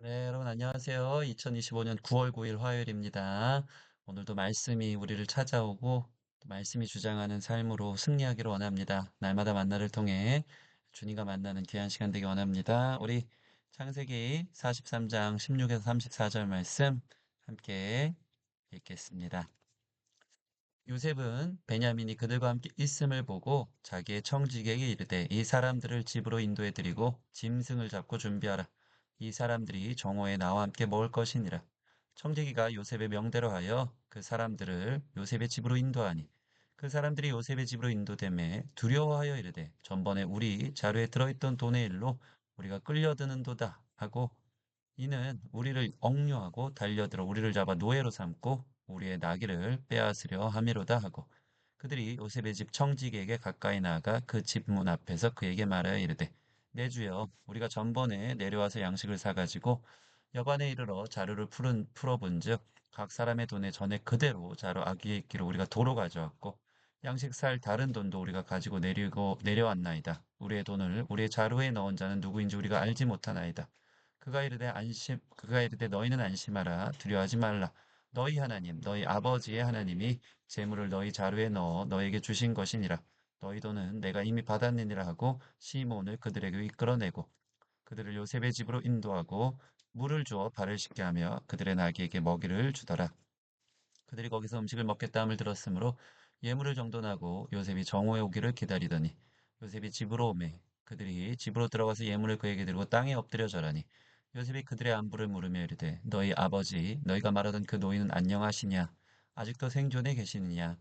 네, 여러분 안녕하세요. 2025년 9월 9일 화요일입니다. 오늘도 말씀이 우리를 찾아오고 또 말씀이 주장하는 삶으로 승리하기를 원합니다. 날마다 만나를 통해 주님과 만나는 귀한 시간 되기 원합니다. 우리 창세기 43장 16에서 34절 말씀 함께 읽겠습니다. 요셉은 베냐민이 그들과 함께 있음을 보고 자기의 청지기에게 이르되 이 사람들을 집으로 인도해 드리고 짐승을 잡고 준비하라. 이 사람들이 정오에 나와 함께 먹을 것이니라. 청지기가 요셉의 명대로 하여 그 사람들을 요셉의 집으로 인도하니 그 사람들이 요셉의 집으로 인도되매 두려워하여 이르되 전번에 우리 자루에 들어있던 돈의 일로 우리가 끌려드는도다 하고 이는 우리를 억류하고 달려들어 우리를 잡아 노예로 삼고 우리의 나귀를 빼앗으려 함이로다 하고 그들이 요셉의 집 청지기에게 가까이 나아가 그 집 문 앞에서 그에게 말하여 이르되 내 주여 우리가 전번에 내려와서 양식을 사가지고 여반에 이르러 자루를 풀어본즉 각 사람의 돈에 전에 그대로 자루 아기에 있기로 우리가 도로 가져왔고 양식 살 다른 돈도 우리가 가지고 내려왔나이다. 우리의 돈을 우리의 자루에 넣은 자는 누구인지 우리가 알지 못하나이다. 그가 이르되 너희는 안심하라 두려워하지 말라 너희 하나님 너희 아버지의 하나님이 재물을 너희 자루에 넣어 너에게 주신 것이니라 너희 돈은 내가 이미 받았느니라 하고 시몬을 그들에게 이끌어내고 그들을 요셉의 집으로 인도하고 물을 주어 발을 씻게 하며 그들의 나귀에게 먹이를 주더라. 그들이 거기서 음식을 먹겠다 함을 들었으므로 예물을 정돈하고 요셉이 정오에 오기를 기다리더니 요셉이 집으로 오매 그들이 집으로 들어가서 예물을 그에게 들고 땅에 엎드려 절하니 요셉이 그들의 안부를 물으며 이르되 너희 아버지 너희가 말하던 그 노인은 안녕하시냐 아직도 생존해 계시느냐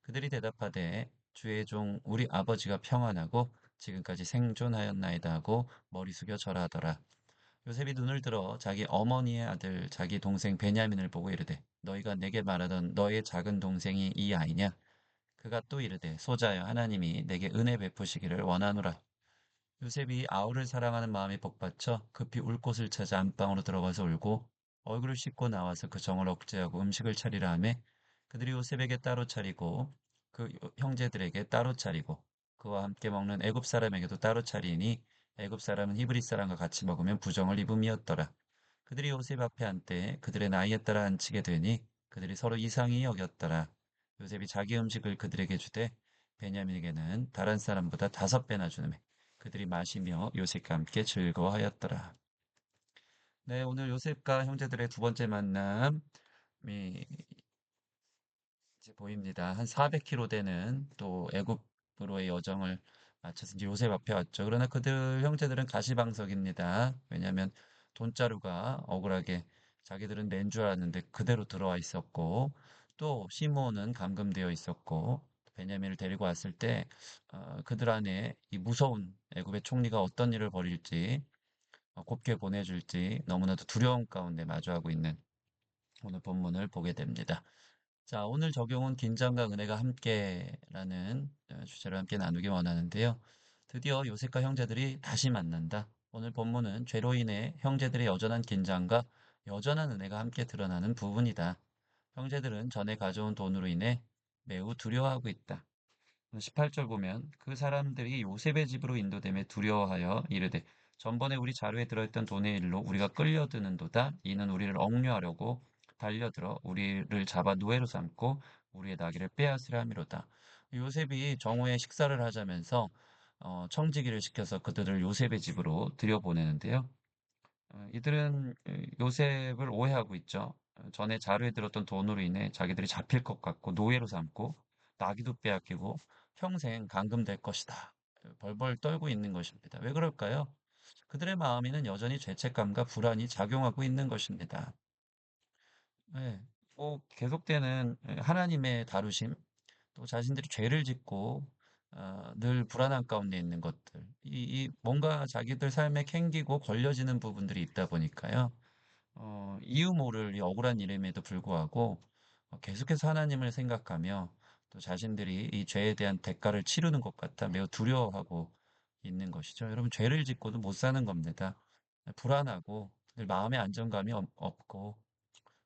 그들이 대답하되 주의 종 우리 아버지가 평안하고 지금까지 생존하였나이다 하고 머리 숙여 절하더라. 요셉이 눈을 들어 자기 어머니의 아들 자기 동생 베냐민을 보고 이르되 너희가 내게 말하던 너의 작은 동생이 이 아이냐? 그가 또 이르되 소자여 하나님이 내게 은혜 베푸시기를 원하노라. 요셉이 아우를 사랑하는 마음이 복받쳐 급히 울 곳을 찾아 안방으로 들어가서 울고 얼굴을 씻고 나와서 그 정을 억제하고 음식을 차리라 하매 그들이 요셉에게 따로 차리고 그 형제들에게 따로 차리고 그와 함께 먹는 애굽 사람에게도 따로 차리니 애굽 사람은 히브리 사람과 같이 먹으면 부정을 입음이었더라. 그들이 요셉 앞에 앉되 그들의 나이에 따라 앉히게 되니 그들이 서로 이상히 여겼더라. 요셉이 자기 음식을 그들에게 주되 베냐민에게는 다른 사람보다 5배나 주느매 그들이 마시며 요셉과 함께 즐거워하였더라. 네, 오늘 요셉과 형제들의 두 번째 만남이 이제 보입니다. 한 400km 되는 또 애굽으로의 여정을 마쳐서 이제 요셉 앞에 왔죠. 그러나 그들 형제들은 가시방석입니다. 왜냐하면 돈자루가 억울하게 자기들은 낸 줄 알았는데 그대로 들어와 있었고 또 시므온은 감금되어 있었고 베냐민을 데리고 왔을 때 그들 안에 이 무서운 애굽의 총리가 어떤 일을 벌일지 곱게 보내줄지 너무나도 두려움 가운데 마주하고 있는 오늘 본문을 보게 됩니다. 자, 오늘 적용은 긴장과 은혜가 함께라는 주제로 함께 나누기 원하는데요. 드디어 요셉과 형제들이 다시 만난다. 오늘 본문은 죄로 인해 형제들의 여전한 긴장과 여전한 은혜가 함께 드러나는 부분이다. 형제들은 전에 가져온 돈으로 인해 매우 두려워하고 있다. 18절 보면 그 사람들이 요셉의 집으로 인도됨에 두려워하여 이르되 전번에 우리 자루에 들어있던 돈의 일로 우리가 끌려드는도다. 이는 우리를 억류하려고 달려들어 우리를 잡아 노예로 삼고 우리의 나귀를 빼앗으려 함이로다. 요셉이 정오에 식사를 하자면서 청지기를 시켜서 그들을 요셉의 집으로 들여보내는데요. 이들은 요셉을 오해하고 있죠. 전에 자루에 들었던 돈으로 인해 자기들이 잡힐 것 같고 노예로 삼고 나귀도 빼앗기고 평생 감금될 것이다. 벌벌 떨고 있는 것입니다. 왜 그럴까요? 그들의 마음에는 여전히 죄책감과 불안이 작용하고 있는 것입니다. 네, 꼭 계속되는 하나님의 다루심, 또 자신들이 죄를 짓고 늘 불안한 가운데 있는 것들, 이 뭔가 자기들 삶에 캥기고 걸려지는 부분들이 있다 보니까요. 이유 모를 이 억울한 일임에도 불구하고 계속해서 하나님을 생각하며 또 자신들이 이 죄에 대한 대가를 치르는 것 같아 매우 두려워하고 있는 것이죠. 여러분, 죄를 짓고도 못 사는 겁니다. 불안하고 늘 마음의 안정감이 없고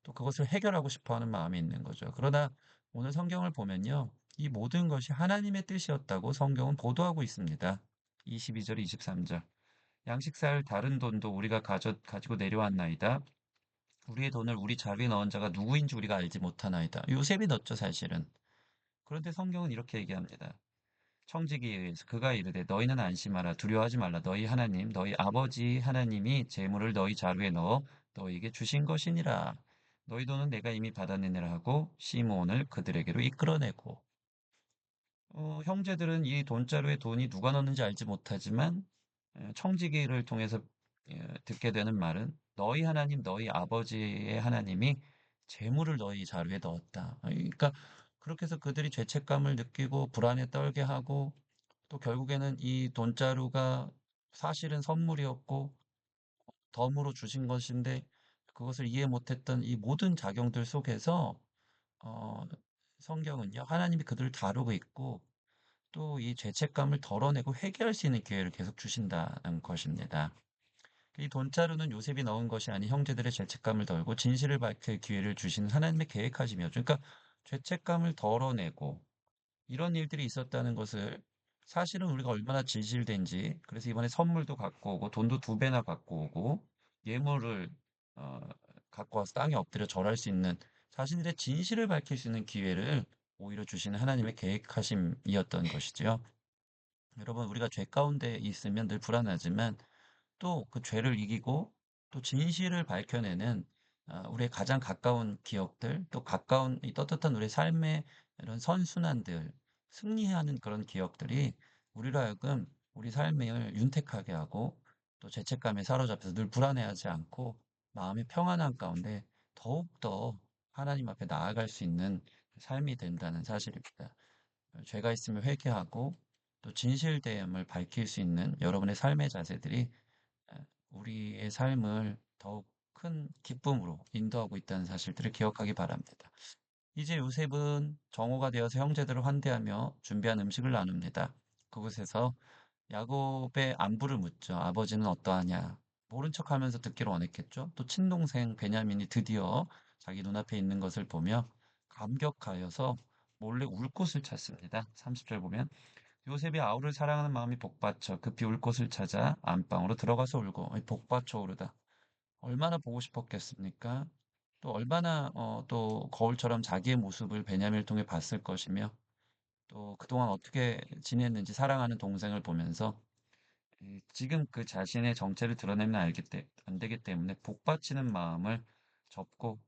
또 그것을 해결하고 싶어 하는 마음이 있는 거죠. 그러나 오늘 성경을 보면요. 이 모든 것이 하나님의 뜻이었다고 성경은 보도하고 있습니다. 22절, 23절. 양식살 다른 돈도 우리가 가지고 내려왔나이다. 우리의 돈을 우리 자리에 넣은 자가 누구인지 우리가 알지 못하나이다. 요셉이 넣었죠, 사실은. 그런데 성경은 이렇게 얘기합니다. 청지기에 의해서 그가 이르되 너희는 안심하라 두려워하지 말라 너희 하나님 너희 아버지 하나님이 재물을 너희 자루에 넣어 너희에게 주신 것이니라. 너희 돈은 내가 이미 받아내니라 하고 시므온을 그들에게로 이끌어내고 형제들은 이 돈자루에 돈이 누가 넣는지 알지 못하지만 청지기를 통해서 듣게 되는 말은 너희 하나님, 너희 아버지의 하나님이 재물을 너희 자루에 넣었다. 그러니까 그렇게 해서 그들이 죄책감을 느끼고 불안에 떨게 하고 또 결국에는 이 돈자루가 사실은 선물이었고 덤으로 주신 것인데 그것을 이해 못했던 이 모든 작용들 속에서 어, 성경은요, 하나님이 그들을 다루고 있고 또 이 죄책감을 덜어내고 회개할 수 있는 기회를 계속 주신다는 것입니다. 이 돈자루는 요셉이 넣은 것이 아닌 형제들의 죄책감을 덜고 진실을 밝힐 기회를 주신 하나님의 계획하심이었죠. 그러니까 죄책감을 덜어내고 이런 일들이 있었다는 것을 사실은 우리가 얼마나 진실된지 그래서 이번에 선물도 갖고 오고 돈도 두 배나 갖고 오고 예물을 어, 갖고 와서 땅에 엎드려 절할 수 있는 자신들의 진실을 밝힐 수 있는 기회를 오히려 주시는 하나님의 계획하심이었던 것이죠. 여러분, 우리가 죄 가운데 있으면 늘 불안하지만 또 그 죄를 이기고 또 진실을 밝혀내는 우리의 가장 가까운 기억들, 또 가까운 이 떳떳한 우리의 삶의 이런 선순환들, 승리하는 그런 기억들이 우리로 하여금 우리 삶을 윤택하게 하고 또 죄책감에 사로잡혀서 늘 불안해하지 않고 마음의 평안한 가운데 더욱더 하나님 앞에 나아갈 수 있는 삶이 된다는 사실입니다. 죄가 있으면 회개하고 또 진실됨을 밝힐 수 있는 여러분의 삶의 자세들이 우리의 삶을 더욱 큰 기쁨으로 인도하고 있다는 사실들을 기억하기 바랍니다. 이제 요셉은 정오가 되어서 형제들을 환대하며 준비한 음식을 나눕니다. 그곳에서 야곱의 안부를 묻죠. 아버지는 어떠하냐? 모른 척하면서 듣기를 원했겠죠. 또 친동생 베냐민이 드디어 자기 눈앞에 있는 것을 보며 감격하여서 몰래 울 곳을 찾습니다. 30절 보면 요셉이 아우를 사랑하는 마음이 복받쳐 급히 울 곳을 찾아 안방으로 들어가서 울고 복받쳐 오르다. 얼마나 보고 싶었겠습니까? 또 얼마나 또 거울처럼 자기의 모습을 베냐민을 통해 봤을 것이며 또 그동안 어떻게 지냈는지 사랑하는 동생을 보면서 지금 그 자신의 정체를 드러내면 안 되기 때문에 복받치는 마음을 접고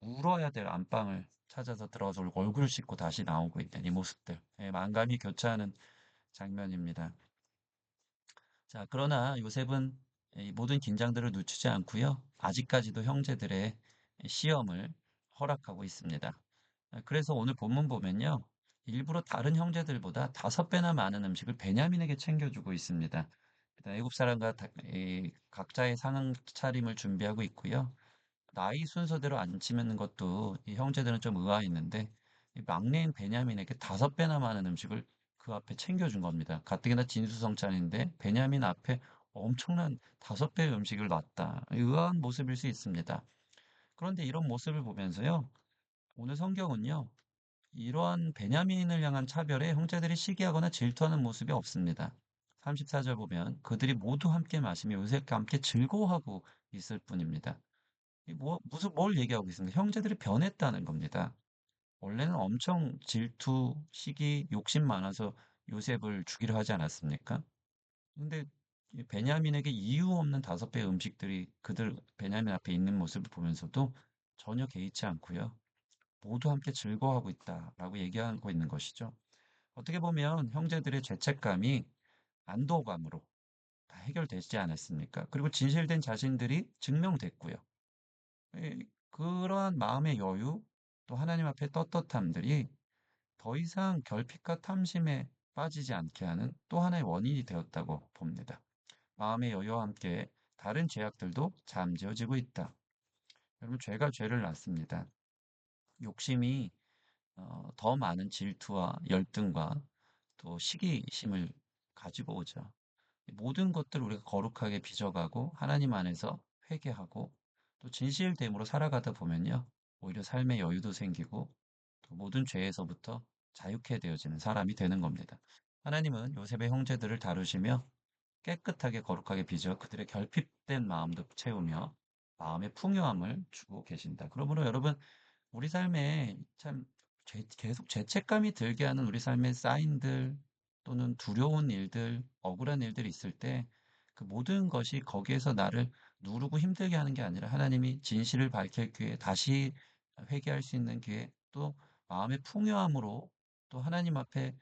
울어야 될 안방을 찾아서 들어가서 얼굴을 씻고 다시 나오고 있는 이 모습들. 만감이 교차하는 장면입니다. 자, 그러나 요셉은 이 모든 긴장들을 늦추지 않고요. 아직까지도 형제들의 시험을 허락하고 있습니다. 그래서 오늘 본문 보면요. 일부러 다른 형제들보다 5배나 많은 음식을 베냐민에게 챙겨주고 있습니다. 일단 애굽 사람과 이 각자의 상황 차림을 준비하고 있고요. 나이 순서대로 안 치는 것도 이 형제들은 좀 의아했는데 이 막내인 베냐민에게 5배나 많은 음식을 그 앞에 챙겨준 겁니다. 가뜩이나 진수성찬인데 베냐민 앞에 엄청난 5배의 음식을 놨다. 의아한 모습일 수 있습니다. 그런데 이런 모습을 보면서요. 오늘 성경은요. 이러한 베냐민을 향한 차별에 형제들이 시기하거나 질투하는 모습이 없습니다. 34절 보면 그들이 모두 함께 마시며 요셉과 함께 즐거워하고 있을 뿐입니다. 무슨 뭘 얘기하고 있습니까? 형제들이 변했다는 겁니다. 원래는 엄청 질투, 시기, 욕심 많아서 요셉을 죽이려 하지 않았습니까? 근데 이 베냐민에게 이유 없는 5배의 음식들이 그들 베냐민 앞에 있는 모습을 보면서도 전혀 개의치 않고요. 모두 함께 즐거워하고 있다라고 얘기하고 있는 것이죠. 어떻게 보면 형제들의 죄책감이 안도감으로 다 해결되지 않았습니까? 그리고 진실된 자신들이 증명됐고요. 그러한 마음의 여유, 또 하나님 앞에 떳떳함들이 더 이상 결핍과 탐심에 빠지지 않게 하는 또 하나의 원인이 되었다고 봅니다. 마음의 여유와 함께 다른 죄악들도 잠재워지고 있다. 여러분, 죄가 죄를 낳습니다. 욕심이 더 많은 질투와 열등과 또 시기심을 가지고 오죠. 모든 것들을 우리가 거룩하게 빚어가고 하나님 안에서 회개하고 또 진실됨으로 살아가다 보면요. 오히려 삶의 여유도 생기고 또 모든 죄에서부터 자유케 되어지는 사람이 되는 겁니다. 하나님은 요셉의 형제들을 다루시며 깨끗하게 거룩하게 빚어 그들의 결핍된 마음도 채우며 마음의 풍요함을 주고 계신다. 그러므로 여러분 우리 삶에 참 계속 죄책감이 들게 하는 우리 삶의 사인들 또는 두려운 일들, 억울한 일들이 있을 때 그 모든 것이 거기에서 나를 누르고 힘들게 하는 게 아니라 하나님이 진실을 밝힐 기회, 다시 회개할 수 있는 기회, 또 마음의 풍요함으로 또 하나님 앞에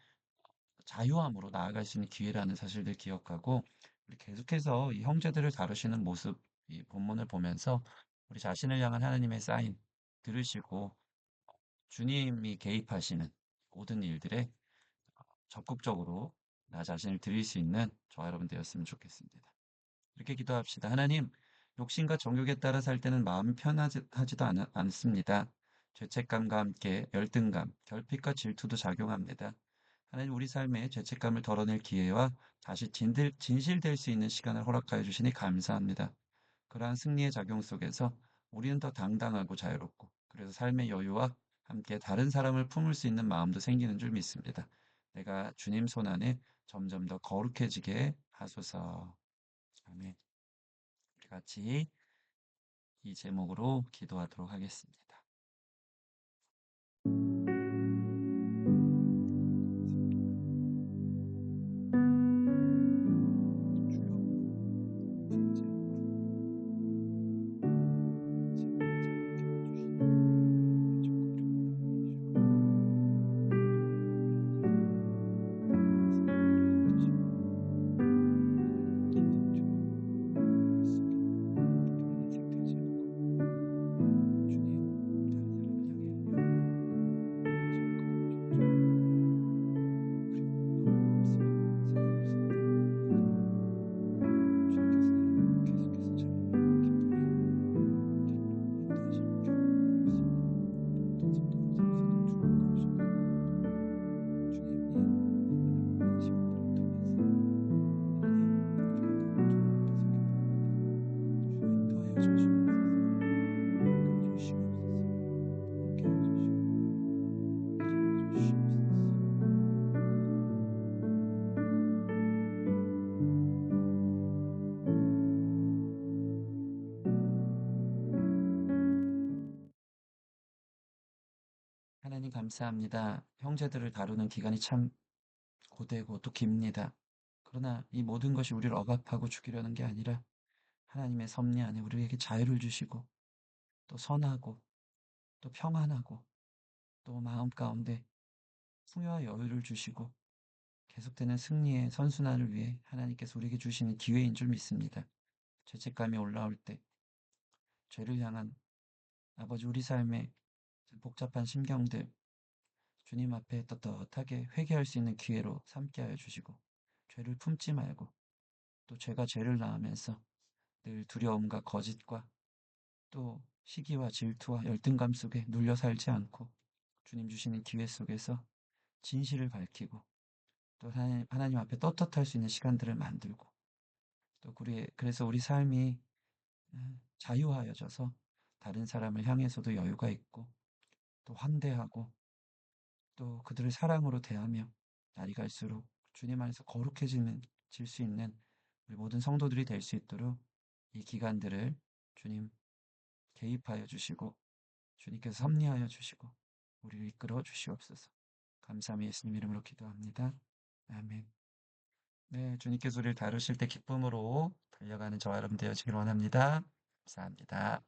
자유함으로 나아갈 수 있는 기회라는 사실들 기억하고 우리 계속해서 이 형제들을 다루시는 모습, 이 본문을 보면서 우리 자신을 향한 하나님의 사인 들으시고 주님이 개입하시는 모든 일들에 적극적으로 나 자신을 드릴 수 있는 저와 여러분 되었으면 좋겠습니다. 이렇게 기도합시다. 하나님, 욕심과 정욕에 따라 살 때는 마음이 편하지도 않습니다. 죄책감과 함께 열등감, 결핍과 질투도 작용합니다. 하나님, 우리 삶에 죄책감을 덜어낼 기회와 다시 진실될 수 있는 시간을 허락하여 주시니 감사합니다. 그러한 승리의 작용 속에서 우리는 더 당당하고 자유롭고, 그래서 삶의 여유와 함께 다른 사람을 품을 수 있는 마음도 생기는 줄 믿습니다. 내가 주님 손 안에 점점 더 거룩해지게 하소서. 아멘. 우리 같이 이 제목으로 기도하도록 하겠습니다. 하나님 감사합니다. 형제들을 다루는 기간이 참 고되고 또 깁니다. 그러나 이 모든 것이 우리를 억압하고 죽이려는 게 아니라 하나님의 섭리 안에 우리에게 자유를 주시고 또 선하고 또 평안하고 또 마음 가운데 풍요와 여유를 주시고 계속되는 승리의 선순환을 위해 하나님께서 우리에게 주시는 기회인 줄 믿습니다. 죄책감이 올라올 때 죄를 향한 아버지 우리 삶의 복잡한 심경들 주님 앞에 떳떳하게 회개할 수 있는 기회로 삼게 하여 주시고 죄를 품지 말고 또 죄가 죄를 낳으면서 늘 두려움과 거짓과 또 시기와 질투와 열등감 속에 눌려 살지 않고 주님 주시는 기회 속에서 진실을 밝히고 또 하나님 앞에 떳떳할 수 있는 시간들을 만들고 또 그래서 우리 삶이 자유하여져서 다른 사람을 향해서도 여유가 있고 또 환대하고 또 그들을 사랑으로 대하며 날이 갈수록 주님 안에서 거룩해지는 질 수 있는 우리 모든 성도들이 될 수 있도록 이 기간들을 주님 개입하여 주시고 주님께서 섭리하여 주시고 우리를 이끌어 주시옵소서. 감사함이 예수님 이름으로 기도합니다. 아멘. 네, 주님께서 우리를 다루실 때 기쁨으로 달려가는 저와 여러분 되어지길 원합니다. 감사합니다.